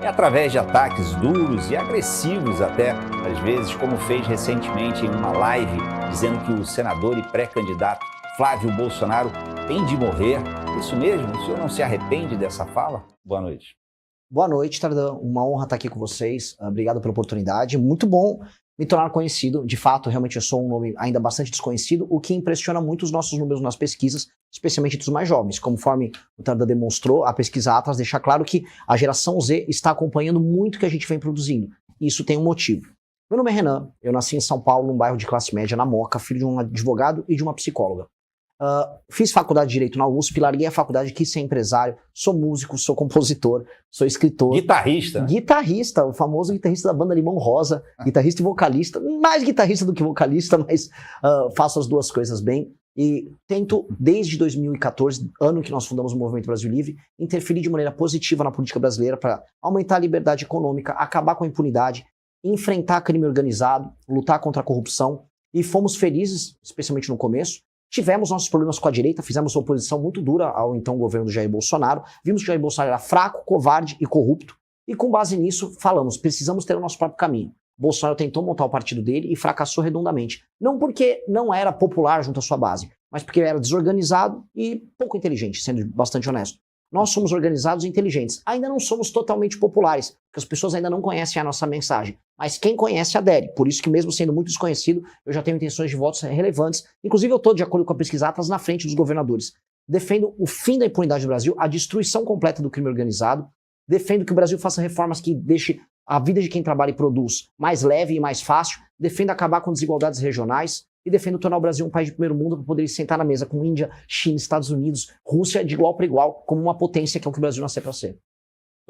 É através de ataques duros e agressivos até, às vezes, como fez recentemente em uma live, dizendo que o senador e pré-candidato Flávio Bolsonaro tem de morrer. Isso mesmo? O senhor não se arrepende dessa fala? Boa noite. Boa noite, Tardan. Uma honra estar aqui com vocês. Obrigado pela oportunidade. Muito bom me tornar conhecido. De fato, realmente eu sou um nome ainda bastante desconhecido, o que impressiona muito os nossos números nas pesquisas, especialmente dos mais jovens. Conforme o Tardan demonstrou, a pesquisa Atlas deixa claro que a geração Z está acompanhando muito o que a gente vem produzindo. E isso tem um motivo. Meu nome é Renan, eu nasci em São Paulo, num bairro de classe média, na Moca, filho de um advogado e de uma psicóloga. Fiz faculdade de Direito na USP, larguei a faculdade, quis ser empresário, sou músico, sou compositor, sou escritor. Guitarrista? Guitarrista, o famoso guitarrista da banda Limão Rosa, guitarrista e vocalista, mais guitarrista do que vocalista, mas faço as duas coisas bem. E tento, desde 2014, ano que nós fundamos o Movimento Brasil Livre, interferir de maneira positiva na política brasileira para aumentar a liberdade econômica, acabar com a impunidade, enfrentar crime organizado, lutar contra a corrupção. E fomos felizes, especialmente no começo. Tivemos nossos problemas com a direita, fizemos uma oposição muito dura ao então governo do Jair Bolsonaro, vimos que o Jair Bolsonaro era fraco, covarde e corrupto, e com base nisso falamos, precisamos ter o nosso próprio caminho. Bolsonaro tentou montar o partido dele e fracassou redondamente. Não porque não era popular junto à sua base, mas porque era desorganizado e pouco inteligente, sendo bastante honesto. Nós somos organizados e inteligentes. Ainda não somos totalmente populares, porque as pessoas ainda não conhecem a nossa mensagem. Mas quem conhece adere. Por isso que mesmo sendo muito desconhecido, eu já tenho intenções de votos relevantes. Inclusive eu estou, de acordo com a pesquisa Atlas, na frente dos governadores. Defendo o fim da impunidade no Brasil, a destruição completa do crime organizado. Defendo que o Brasil faça reformas que deixem a vida de quem trabalha e produz mais leve e mais fácil. Defendo acabar com desigualdades regionais. E defendo tornar o Brasil um país de primeiro mundo para poder sentar na mesa com Índia, China, Estados Unidos, Rússia de igual para igual, como uma potência que é o que o Brasil nasceu para ser.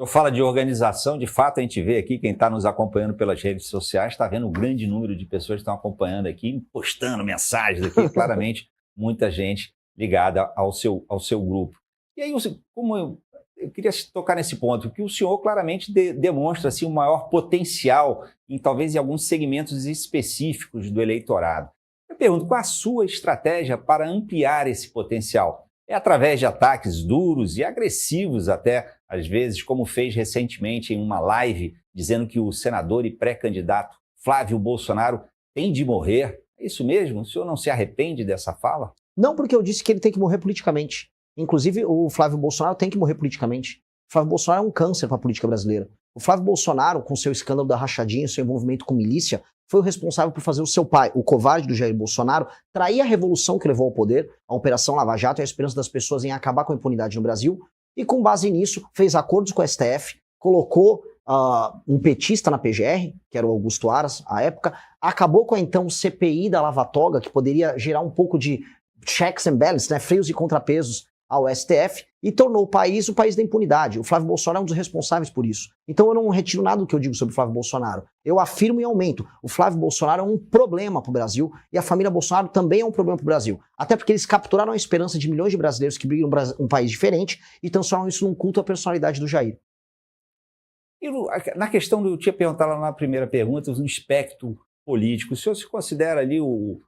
Eu falo de organização, de fato a gente vê aqui, quem está nos acompanhando pelas redes sociais, está vendo um grande número de pessoas que estão acompanhando aqui, postando mensagens aqui, claramente muita gente ligada ao seu grupo. E aí, como eu queria tocar nesse ponto, que o senhor claramente demonstra assim, um maior potencial, talvez em alguns segmentos específicos do eleitorado. Eu pergunto, qual a sua estratégia para ampliar esse potencial? É através de ataques duros e agressivos até, às vezes, como fez recentemente em uma live, dizendo que o senador e pré-candidato Flávio Bolsonaro tem de morrer? É isso mesmo? O senhor não se arrepende dessa fala? Não, porque eu disse que ele tem que morrer politicamente. Inclusive, o Flávio Bolsonaro tem que morrer politicamente. O Flávio Bolsonaro é um câncer para a política brasileira. O Flávio Bolsonaro, com seu escândalo da rachadinha, seu envolvimento com milícia, foi o responsável por fazer o seu pai, o covarde do Jair Bolsonaro, trair a revolução que levou ao poder, a Operação Lava Jato e a esperança das pessoas em acabar com a impunidade no Brasil, e com base nisso fez acordos com o STF, colocou um petista na PGR, que era o Augusto Aras, à época, acabou com a então CPI da Lava Toga, que poderia gerar um pouco de checks and balances, né, freios e contrapesos ao STF, e tornou o país da impunidade. O Flávio Bolsonaro é um dos responsáveis por isso. Então eu não retiro nada do que eu digo sobre o Flávio Bolsonaro. Eu afirmo e aumento. O Flávio Bolsonaro é um problema para o Brasil e a família Bolsonaro também é um problema para o Brasil. Até porque eles capturaram a esperança de milhões de brasileiros que brigam um país diferente e transformam isso num culto à personalidade do Jair. E na questão eu tinha perguntado lá na primeira pergunta, no espectro político, o senhor se considera ali o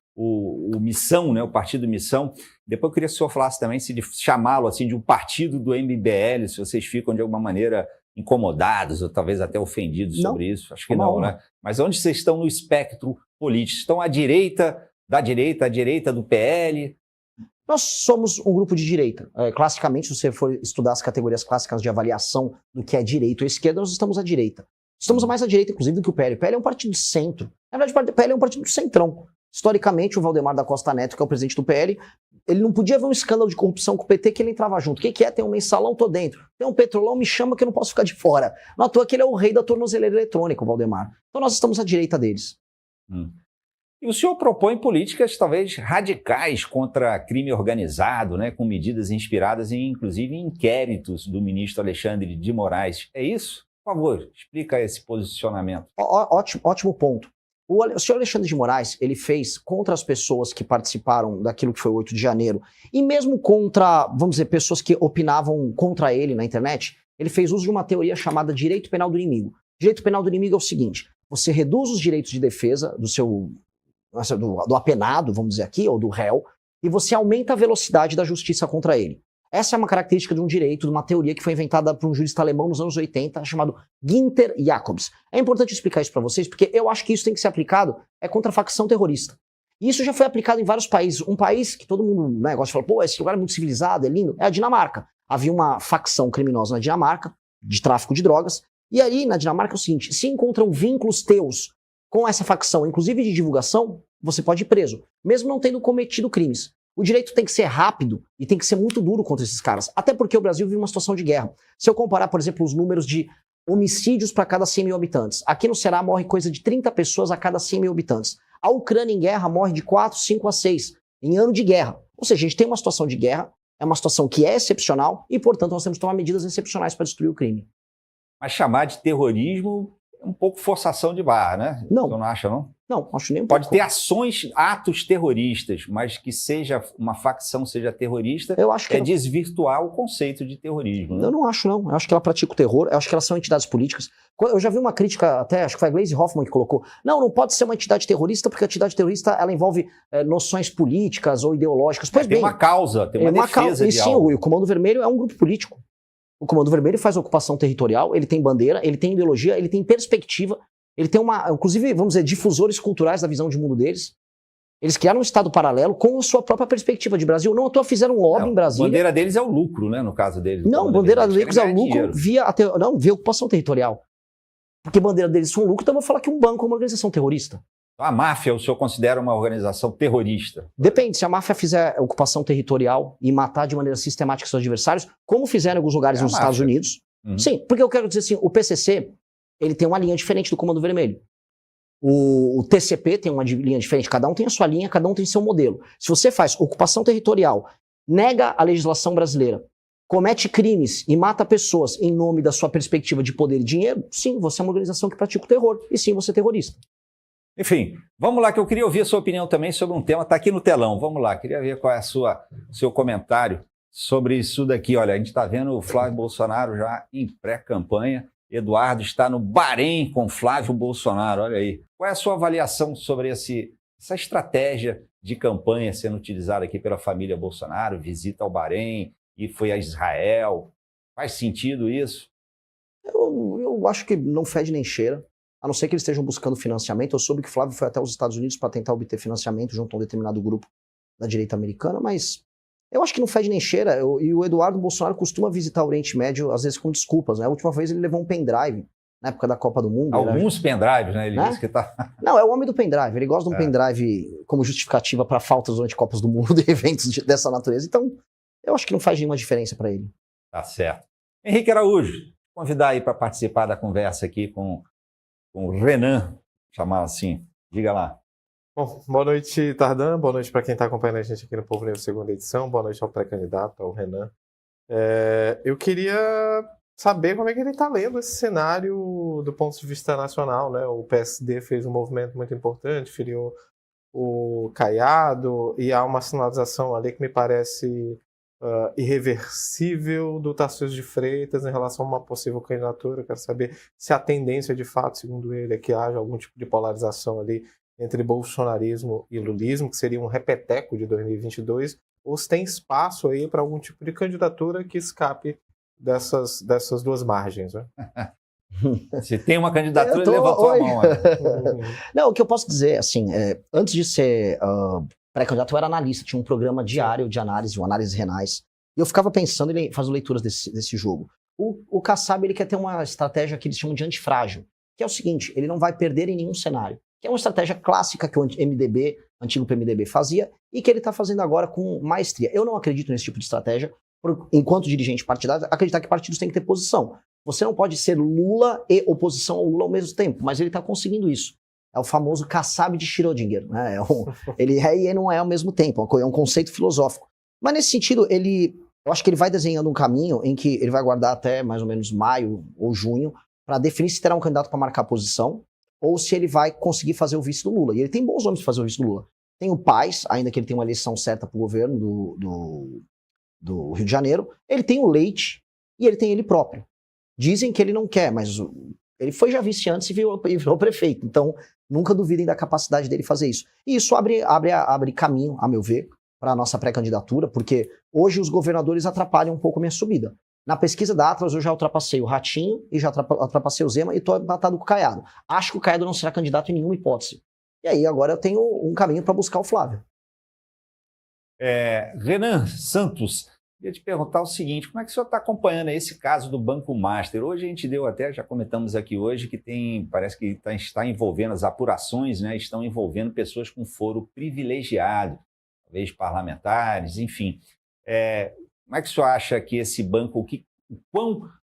Missão, né, o partido Missão? Depois eu queria que o senhor falasse também se de chamá-lo assim, de um partido do MBL, se vocês ficam de alguma maneira incomodados ou talvez até ofendidos sobre isso. Acho que não, né? Mas onde vocês estão no espectro político? Estão à direita do PL? Nós somos um grupo de direita. Classicamente, se você for estudar as categorias clássicas de avaliação do que é direita ou esquerda, nós estamos à direita. Estamos mais à direita, inclusive, do que o PL. O PL é um partido de centro. Na verdade, o PL é um partido do centrão. Historicamente, o Valdemar da Costa Neto, que é o presidente do PL, ele não podia ver um escândalo de corrupção com o PT que ele entrava junto. O que é? Tem um mensalão, tô dentro. Tem um petrolão, me chama que eu não posso ficar de fora. Não à toa que ele é o rei da tornozeleira eletrônica, o Valdemar. Então nós estamos à direita deles. E o senhor propõe políticas talvez radicais contra crime organizado, né, com medidas inspiradas inclusive em inquéritos do ministro Alexandre de Moraes. É isso? Por favor, explica esse posicionamento. Ótimo ponto. O senhor Alexandre de Moraes, ele fez contra as pessoas que participaram daquilo que foi o 8 de janeiro, e mesmo contra, vamos dizer, pessoas que opinavam contra ele na internet, ele fez uso de uma teoria chamada direito penal do inimigo. Direito penal do inimigo é o seguinte: você reduz os direitos de defesa do apenado, vamos dizer aqui, ou do réu, e você aumenta a velocidade da justiça contra ele. Essa é uma característica de um direito, de uma teoria que foi inventada por um jurista alemão nos anos 80, chamado Günther Jacobs. É importante explicar isso para vocês, porque eu acho que isso tem que ser aplicado contra a facção terrorista. E isso já foi aplicado em vários países. Um país que todo mundo gosta de falar, pô, esse lugar é muito civilizado, é lindo, é a Dinamarca. Havia uma facção criminosa na Dinamarca, de tráfico de drogas, e aí na Dinamarca é o seguinte, se encontram vínculos teus com essa facção, inclusive de divulgação, você pode ir preso, mesmo não tendo cometido crimes. O direito tem que ser rápido e tem que ser muito duro contra esses caras. Até porque o Brasil vive uma situação de guerra. Se eu comparar, por exemplo, os números de homicídios para cada 100 mil habitantes, aqui no Ceará morre coisa de 30 pessoas a cada 100 mil habitantes. A Ucrânia em guerra morre de 4, 5 a 6 em ano de guerra. Ou seja, a gente tem uma situação de guerra, é uma situação que é excepcional e, portanto, nós temos que tomar medidas excepcionais para destruir o crime. Mas chamar de terrorismo é um pouco forçação de barra, né? Não. Você não acha, não? Não, acho nem um Pode pouco. ter ações, atos terroristas, mas que seja uma facção seja terrorista, Eu acho que desvirtuar o conceito de terrorismo. Né? Eu não acho, não. Eu acho que ela pratica o terror, eu acho que elas são entidades políticas. Eu já vi uma crítica, até, acho que foi a Gleisi Hoffmann que colocou, não pode ser uma entidade terrorista, porque a entidade terrorista, ela envolve noções políticas ou ideológicas. Pois bem, tem uma causa, tem uma defesa de sim, algo. o Comando Vermelho é um grupo político. O Comando Vermelho faz ocupação territorial, ele tem bandeira, ele tem ideologia, ele tem perspectiva, ele tem inclusive, vamos dizer, difusores culturais da visão de mundo deles. Eles criaram um estado paralelo com a sua própria perspectiva de Brasil. Não à toa fizeram um lobby em Brasília. A bandeira deles é o lucro, né? No caso deles. Não, a bandeira deles é o lucro via ocupação territorial. Porque a bandeira deles são lucro, então eu vou falar que um banco é uma organização terrorista. A máfia, o senhor considera uma organização terrorista? Depende, se a máfia fizer ocupação territorial e matar de maneira sistemática seus adversários, como fizeram em alguns lugares nos Estados Unidos. Sim, porque eu quero dizer assim, o PCC, ele tem uma linha diferente do Comando Vermelho. O TCP tem uma linha diferente, cada um tem a sua linha, cada um tem seu modelo. Se você faz ocupação territorial, nega a legislação brasileira, comete crimes e mata pessoas em nome da sua perspectiva de poder e dinheiro, sim, você é uma organização que pratica o terror, e sim, você é terrorista. Enfim, vamos lá, que eu queria ouvir a sua opinião também sobre um tema, está aqui no telão, vamos lá, queria ver qual é o seu comentário sobre isso daqui. Olha, a gente está vendo o Flávio Bolsonaro já em pré-campanha, Eduardo está no Bahrein com Flávio Bolsonaro, olha aí. Qual é a sua avaliação sobre essa estratégia de campanha sendo utilizada aqui pela família Bolsonaro, visita ao Bahrein e foi a Israel? Faz sentido isso? Eu acho que não fede nem cheira, a não ser que eles estejam buscando financiamento. Eu soube que o Flávio foi até os Estados Unidos para tentar obter financiamento junto a um determinado grupo da direita americana, mas eu acho que não fede nem cheira. E o Eduardo Bolsonaro costuma visitar o Oriente Médio, às vezes com desculpas, né? A última vez ele levou um pendrive, na época da Copa do Mundo. Alguns pendrives, né? Ele disse que tá... Não, é o homem do pendrive. Ele gosta de um pendrive como justificativa para faltas durante Copas do Mundo e eventos dessa natureza. Então, eu acho que não faz nenhuma diferença para ele. Tá certo. Henrique Araújo, convidar aí para participar da conversa aqui com o Renan, chamar assim. Diga lá. Bom, boa noite, Tardan. Boa noite para quem está acompanhando a gente aqui no Povo News segunda edição. Boa noite ao pré-candidato, ao Renan. Eu queria saber como é que ele está lendo esse cenário do ponto de vista nacional, né? O PSD fez um movimento muito importante, filiou o Caiado, e há uma sinalização ali que me parece irreversível do Tarcísio de Freitas em relação a uma possível candidatura. Eu quero saber se a tendência de fato, segundo ele, é que haja algum tipo de polarização ali entre bolsonarismo e lulismo, que seria um repeteco de 2022, ou se tem espaço aí para algum tipo de candidatura que escape dessas duas margens, né? Se tem uma candidatura, ele levantou a mão. Não, o que eu posso dizer, assim, antes de ser pré-candidato, eu era analista, tinha um programa diário de análise, análises renais, e eu ficava pensando, ele faz leituras desse jogo. O Kassab, ele quer ter uma estratégia que eles chamam de antifrágil, que é o seguinte, ele não vai perder em nenhum cenário, que é uma estratégia clássica que o MDB, antigo PMDB, fazia, e que ele está fazendo agora com maestria. Eu não acredito nesse tipo de estratégia, enquanto dirigente partidário, acreditar que partidos têm que ter posição. Você não pode ser Lula e oposição ao Lula ao mesmo tempo, mas ele está conseguindo isso. É o famoso Kassab de Schrödinger, né? Ele é e não é ao mesmo tempo, é um conceito filosófico. Mas nesse sentido, eu acho que ele vai desenhando um caminho em que ele vai guardar até mais ou menos maio ou junho para definir se terá um candidato para marcar posição ou se ele vai conseguir fazer o vice do Lula. E ele tem bons nomes para fazer o vice do Lula. Tem o Paes, ainda que ele tenha uma eleição certa para o governo do Rio de Janeiro. Ele tem o Leite e ele tem ele próprio. Dizem que ele não quer, mas ele foi já vice antes e virou prefeito. Então, nunca duvidem da capacidade dele fazer isso. E isso abre caminho, a meu ver, para a nossa pré-candidatura, porque hoje os governadores atrapalham um pouco a minha subida. Na pesquisa da Atlas, eu já ultrapassei o Ratinho e já ultrapassei o Zema e estou empatado com o Caiado. Acho que o Caiado não será candidato em nenhuma hipótese. E aí agora eu tenho um caminho para buscar o Flávio. Renan Santos, queria te perguntar o seguinte, como é que o senhor está acompanhando esse caso do Banco Master? Hoje a gente já comentamos aqui hoje, que parece que está envolvendo as apurações, né? Estão envolvendo pessoas com foro privilegiado, talvez parlamentares, enfim. Como é que o senhor acha que esse banco,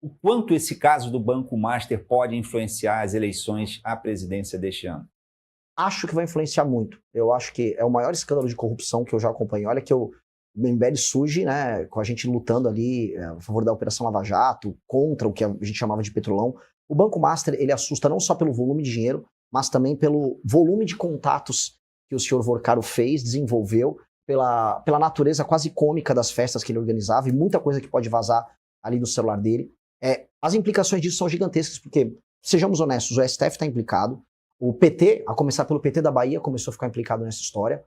o quanto esse caso do Banco Master pode influenciar as eleições à presidência deste ano? Acho que vai influenciar muito. Eu acho que é o maior escândalo de corrupção que eu já acompanhei. Olha que o MBL surge, né, com a gente lutando ali a favor da Operação Lava Jato, contra o que a gente chamava de petrolão. O Banco Master, ele assusta não só pelo volume de dinheiro, mas também pelo volume de contatos que o senhor Vorcaro fez, desenvolveu, pela natureza quase cômica das festas que ele organizava e muita coisa que pode vazar ali no celular dele. As implicações disso são gigantescas, porque, sejamos honestos, o STF está implicado, o PT, a começar pelo PT da Bahia, começou a ficar implicado nessa história.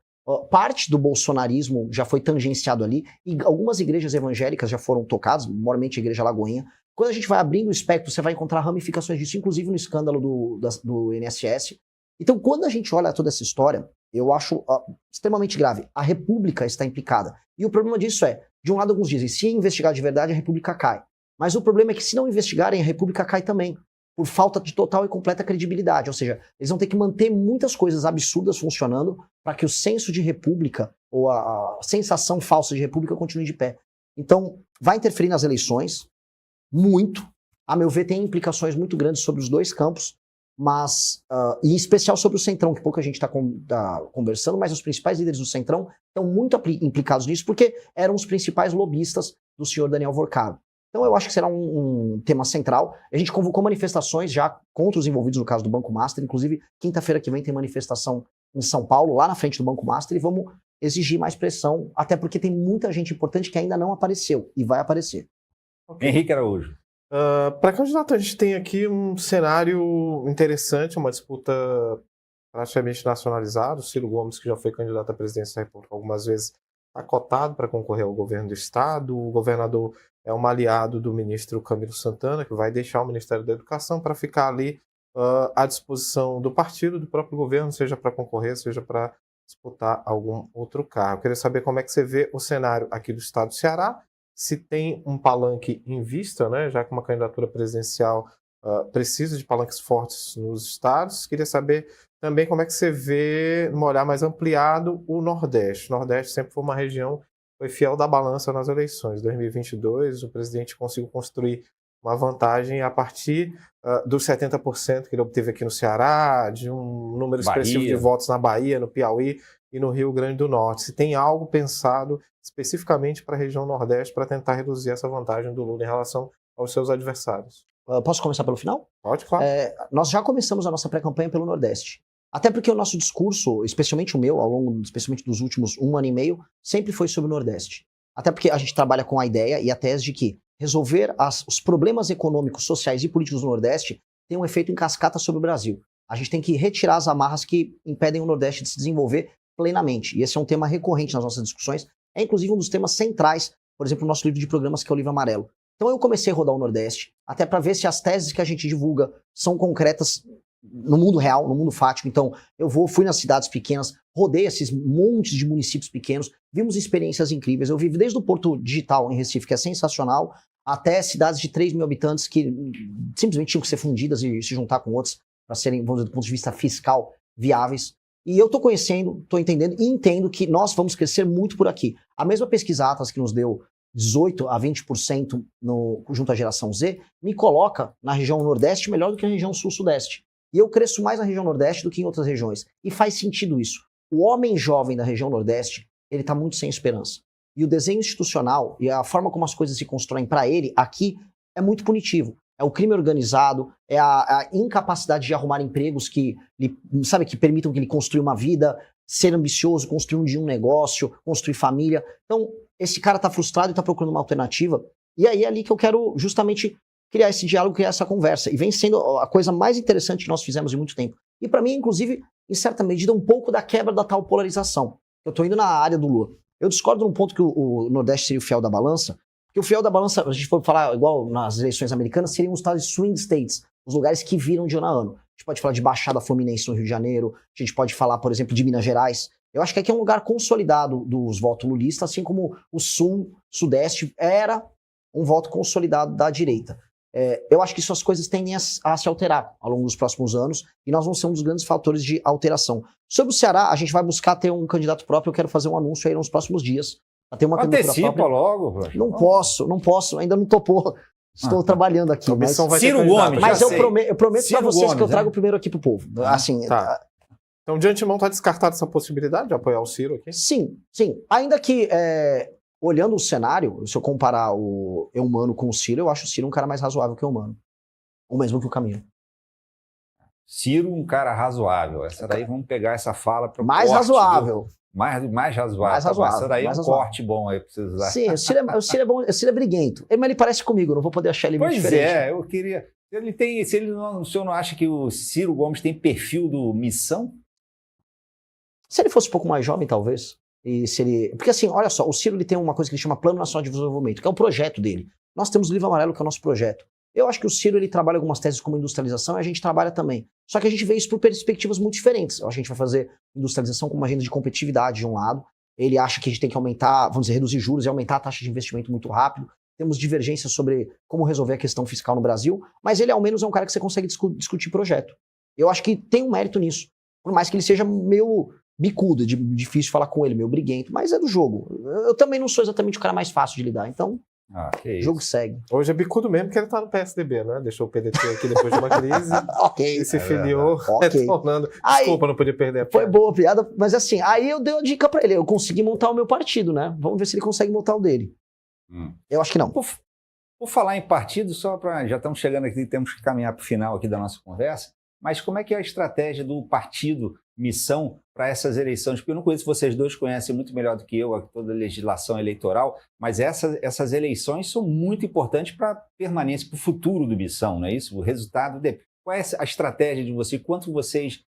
Parte do bolsonarismo já foi tangenciado ali, e algumas igrejas evangélicas já foram tocadas, maiormente a Igreja Lagoinha. Quando a gente vai abrindo o espectro, você vai encontrar ramificações disso, inclusive no escândalo do INSS. Então, quando a gente olha toda essa história, eu acho extremamente grave. A República está implicada. E o problema disso de um lado, alguns dizem, se investigar de verdade, a República cai. Mas o problema é que se não investigarem, a República cai também, por falta de total e completa credibilidade. Ou seja, eles vão ter que manter muitas coisas absurdas funcionando para que o senso de república, ou a sensação falsa de república, continue de pé. Então, vai interferir nas eleições, muito. A meu ver, tem implicações muito grandes sobre os dois campos, mas, em especial sobre o Centrão, que pouca gente está conversando, mas os principais líderes do Centrão estão muito implicados nisso, porque eram os principais lobistas do senhor Daniel Vorcaro. Então eu acho que será um tema central. A gente convocou manifestações já contra os envolvidos no caso do Banco Master, inclusive quinta-feira que vem tem manifestação em São Paulo, lá na frente do Banco Master, e vamos exigir mais pressão, até porque tem muita gente importante que ainda não apareceu, e vai aparecer. Okay. Henrique Araújo. Para candidato, a gente tem aqui um cenário interessante, uma disputa praticamente nacionalizada. O Ciro Gomes, que já foi candidato à presidência da República algumas vezes, está cotado para concorrer ao governo do Estado. O governador é um aliado do ministro Camilo Santana, que vai deixar o Ministério da Educação para ficar ali à disposição do partido, do próprio governo, seja para concorrer, seja para disputar algum outro cargo. Eu queria saber como é que você vê o cenário aqui do Estado do Ceará, se tem um palanque em vista, né, já que uma candidatura presidencial precisa de palanques fortes nos estados. Queria saber também como é que você vê, num olhar mais ampliado, o Nordeste. O Nordeste sempre foi uma região foi fiel da balança nas eleições. Em 2022, o presidente conseguiu construir uma vantagem a partir dos 70% que ele obteve aqui no Ceará, de um número expressivo de votos na Bahia, no Piauí e no Rio Grande do Norte. Se tem algo pensado especificamente para a região Nordeste para tentar reduzir essa vantagem do Lula em relação aos seus adversários. Posso começar pelo final? Pode, claro. Nós já começamos a nossa pré-campanha pelo Nordeste. Até porque o nosso discurso, especialmente o meu, ao longo, especialmente dos últimos 1 ano e meio, sempre foi sobre o Nordeste. Até porque a gente trabalha com a ideia e a tese de que resolver os problemas econômicos, sociais e políticos do Nordeste tem um efeito em cascata sobre o Brasil. A gente tem que retirar as amarras que impedem o Nordeste de se desenvolver plenamente. E esse é um tema recorrente nas nossas discussões. É inclusive um dos temas centrais, por exemplo, no nosso livro de programas, que é o Livro Amarelo. Então eu comecei a rodar o Nordeste, até para ver se as teses que a gente divulga são concretas no mundo real, no mundo fático. Então fui nas cidades pequenas, rodei esses montes de municípios pequenos, vimos experiências incríveis. Eu vivi desde o Porto Digital em Recife, que é sensacional, até cidades de 3 mil habitantes que simplesmente tinham que ser fundidas e se juntar com outras para serem, vamos dizer, do ponto de vista fiscal, viáveis. E eu estou conhecendo, estou entendendo e entendo que nós vamos crescer muito por aqui. A mesma pesquisa Atlas que nos deu 18% a 20% junto à geração Z, me coloca na região Nordeste melhor do que na região Sul-Sudeste. E eu cresço mais na região Nordeste do que em outras regiões. E faz sentido isso. O homem jovem da região Nordeste, ele está muito sem esperança. E o desenho institucional e a forma como as coisas se constroem para ele aqui é muito punitivo. É o crime organizado, é a incapacidade de arrumar empregos que permitam que ele construa uma vida, ser ambicioso, construir um negócio, construir família. Então, esse cara está frustrado e está procurando uma alternativa. E aí é ali que eu quero justamente criar esse diálogo, criar essa conversa. E vem sendo a coisa mais interessante que nós fizemos em muito tempo. E para mim, inclusive, em certa medida, um pouco da quebra da tal polarização. Eu estou indo na área do Lula. Eu discordo num ponto que o Nordeste seria o fiel da balança, porque o fiel da balança, a gente for falar igual nas eleições americanas, seriam os tais swing states, os lugares que viram de ano a ano. A gente pode falar de Baixada Fluminense no Rio de Janeiro, a gente pode falar, por exemplo, de Minas Gerais. Eu acho que aqui é um lugar consolidado dos votos lulistas, assim como o Sul, Sudeste era um voto consolidado da direita. Eu acho que essas coisas tendem a se alterar ao longo dos próximos anos e nós vamos ser um dos grandes fatores de alteração. Sobre o Ceará, a gente vai buscar ter um candidato próprio. Eu quero fazer um anúncio aí nos próximos dias. Ter uma Antecipa logo. Não posso, ainda não topou. Estou trabalhando aqui. Mas Ciro Gomes, mas eu prometo para vocês Gomes, que eu trago primeiro aqui pro povo. Assim, tá. Então, de antemão, está descartada essa possibilidade de apoiar o Ciro aqui? Sim. Ainda que, olhando o cenário, se eu comparar o Eumano com o Ciro, eu acho o Ciro um cara mais razoável que o Eumano. Ou mesmo que o Camilo. Ciro, um cara razoável. Essa daí, vamos pegar essa fala para mais corte, razoável. Mais razoável. Mais razoável. Essa daí é um razoável. corte bom aí para vocês usarem. Sim, o Ciro é bom, o Ciro é briguento. Mas ele parece comigo, eu não vou poder achar ele muito diferente. Eu queria... o senhor não acha que o Ciro Gomes tem perfil do Missão? Se ele fosse um pouco mais jovem, talvez. Porque assim, olha só, o Ciro ele tem uma coisa que ele chama Plano Nacional de Desenvolvimento, que é um projeto dele. Nós temos o Livro Amarelo, que é o nosso projeto. Eu acho que o Ciro ele trabalha algumas teses como industrialização e a gente trabalha também. Só que a gente vê isso por perspectivas muito diferentes. Eu acho que a gente vai fazer industrialização como uma agenda de competitividade de um lado. Ele acha que a gente tem que aumentar, vamos dizer, reduzir juros e aumentar a taxa de investimento muito rápido. Temos divergências sobre como resolver a questão fiscal no Brasil, mas ele ao menos é um cara que você consegue discutir projeto. Eu acho que tem um mérito nisso. Por mais que ele seja meio bicudo, difícil de falar com ele, meio briguento, mas é do jogo. Eu também não sou exatamente o cara mais fácil de lidar, então o jogo segue. Hoje é bicudo mesmo, porque ele tá no PSDB, né? Deixou o PDT aqui depois de uma crise. Ok. E se filiou, retornando. Aí, Desculpa, não podia perder a piada. Foi boa a piada, mas assim, aí eu dei uma dica pra ele. Eu consegui montar o meu partido, né? Vamos ver se ele consegue montar o dele. Eu acho que não. Por falar em partido, já estamos chegando aqui, temos que caminhar para o final aqui da nossa conversa, mas como é que é a estratégia do partido Missão para essas eleições? Porque eu não conheço, vocês dois conhecem muito melhor do que eu toda a legislação eleitoral, mas essas eleições são muito importantes para a permanência, para o futuro do Missão, não é isso? O resultado. Qual é a estratégia de vocês? Quanto vocês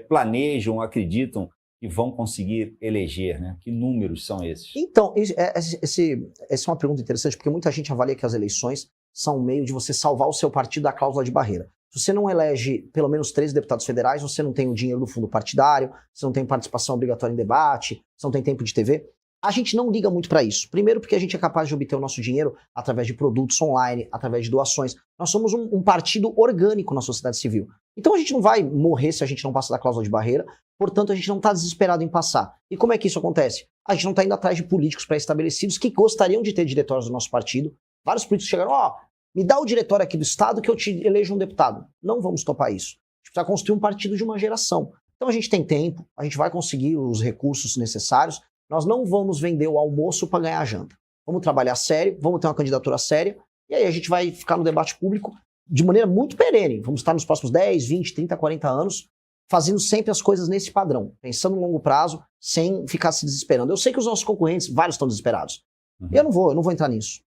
planejam, acreditam que vão conseguir eleger, né? Que números são esses? Então, essa é uma pergunta interessante, porque muita gente avalia que as eleições são um meio de você salvar o seu partido da cláusula de barreira. Se você não elege pelo menos 13 deputados federais, você não tem o dinheiro do fundo partidário, você não tem participação obrigatória em debate, você não tem tempo de TV. A gente não liga muito para isso. Primeiro porque a gente é capaz de obter o nosso dinheiro através de produtos online, através de doações. Nós somos um partido orgânico na sociedade civil. Então a gente não vai morrer se a gente não passar da cláusula de barreira, portanto a gente não está desesperado em passar. E como é que isso acontece? A gente não está indo atrás de políticos pré-estabelecidos que gostariam de ter diretórios do nosso partido. Vários políticos chegaram, me dá o diretório aqui do Estado que eu te elejo um deputado. Não vamos topar isso. A gente precisa construir um partido de uma geração. Então a gente tem tempo, a gente vai conseguir os recursos necessários. Nós não vamos vender o almoço para ganhar a janta. Vamos trabalhar sério, vamos ter uma candidatura séria, e aí a gente vai ficar no debate público de maneira muito perene. Vamos estar nos próximos 10, 20, 30, 40 anos fazendo sempre as coisas nesse padrão, pensando no longo prazo, sem ficar se desesperando. Eu sei que os nossos concorrentes, vários estão desesperados. E eu não vou entrar nisso.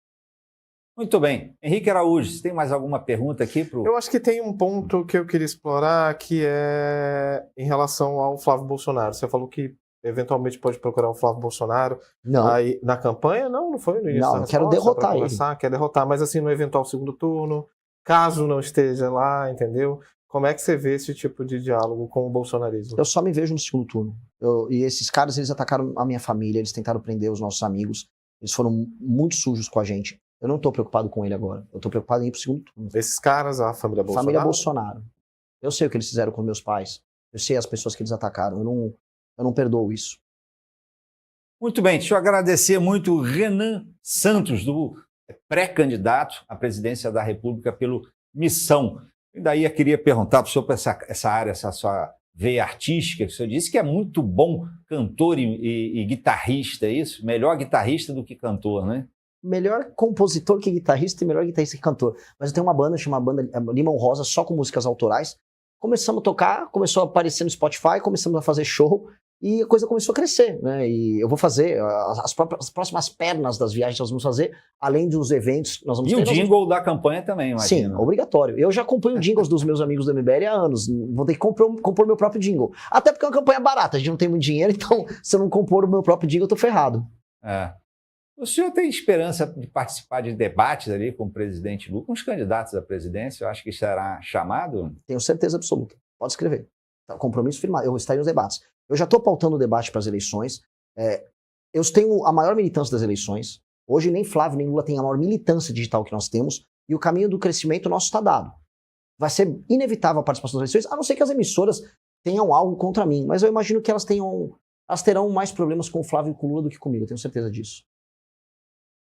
Muito bem. Henrique Araújo, você tem mais alguma pergunta aqui? Eu acho que tem um ponto que eu queria explorar, que é em relação ao Flávio Bolsonaro. Você falou que eventualmente pode procurar o Flávio Bolsonaro. Não. Aí, na campanha? Não foi no início. Não, eu quero derrotar ele. Quer derrotar, mas assim, no eventual segundo turno, caso não esteja lá, entendeu? Como é que você vê esse tipo de diálogo com o bolsonarismo? Eu só me vejo no segundo turno. E esses caras, eles atacaram a minha família, eles tentaram prender os nossos amigos, eles foram muito sujos com a gente. Eu não tô preocupado com ele agora. Eu tô preocupado em ir pro segundo turno. Esses caras, a família Bolsonaro? Família Bolsonaro. Eu sei o que eles fizeram com meus pais. Eu sei as pessoas que eles atacaram. Eu não perdoo isso. Muito bem. Deixa eu agradecer muito o Renan Santos, do pré-candidato à presidência da República pelo Missão. E daí eu queria perguntar para o senhor, para essa área, essa sua veia artística, que o senhor disse que é muito bom cantor e guitarrista, é isso? Melhor guitarrista do que cantor, né? Melhor compositor que guitarrista e melhor guitarrista que cantor. Mas eu tenho uma banda chamada Banda Limão Rosa, só com músicas autorais. Começamos a tocar, começou a aparecer no Spotify, começamos a fazer show e a coisa começou a crescer, né? E eu vou fazer as próximas pernas das viagens que nós vamos fazer, além dos eventos. Nós vamos ter, o jingle da campanha também, imagina. Sim, obrigatório. Eu já acompanho jingles dos meus amigos do MBL há anos. Vou ter que compor meu próprio jingle. Até porque é uma campanha barata, a gente não tem muito dinheiro, então se eu não compor o meu próprio jingle, eu tô ferrado. É. O senhor tem esperança de participar de debates ali com o presidente Lula, com os candidatos à presidência? Eu acho que será chamado? Tenho certeza absoluta. Pode escrever. Tá, compromisso firmado. Eu estarei nos debates. Eu já estou pautando o debate para as eleições. Eu tenho a maior militância das eleições. Hoje nem Flávio nem Lula têm a maior militância digital que nós temos. E o caminho do crescimento nosso está dado. Vai ser inevitável a participação das eleições, a não ser que as emissoras tenham algo contra mim. Mas eu imagino que elas terão mais problemas com o Flávio e com o Lula do que comigo. Eu tenho certeza disso.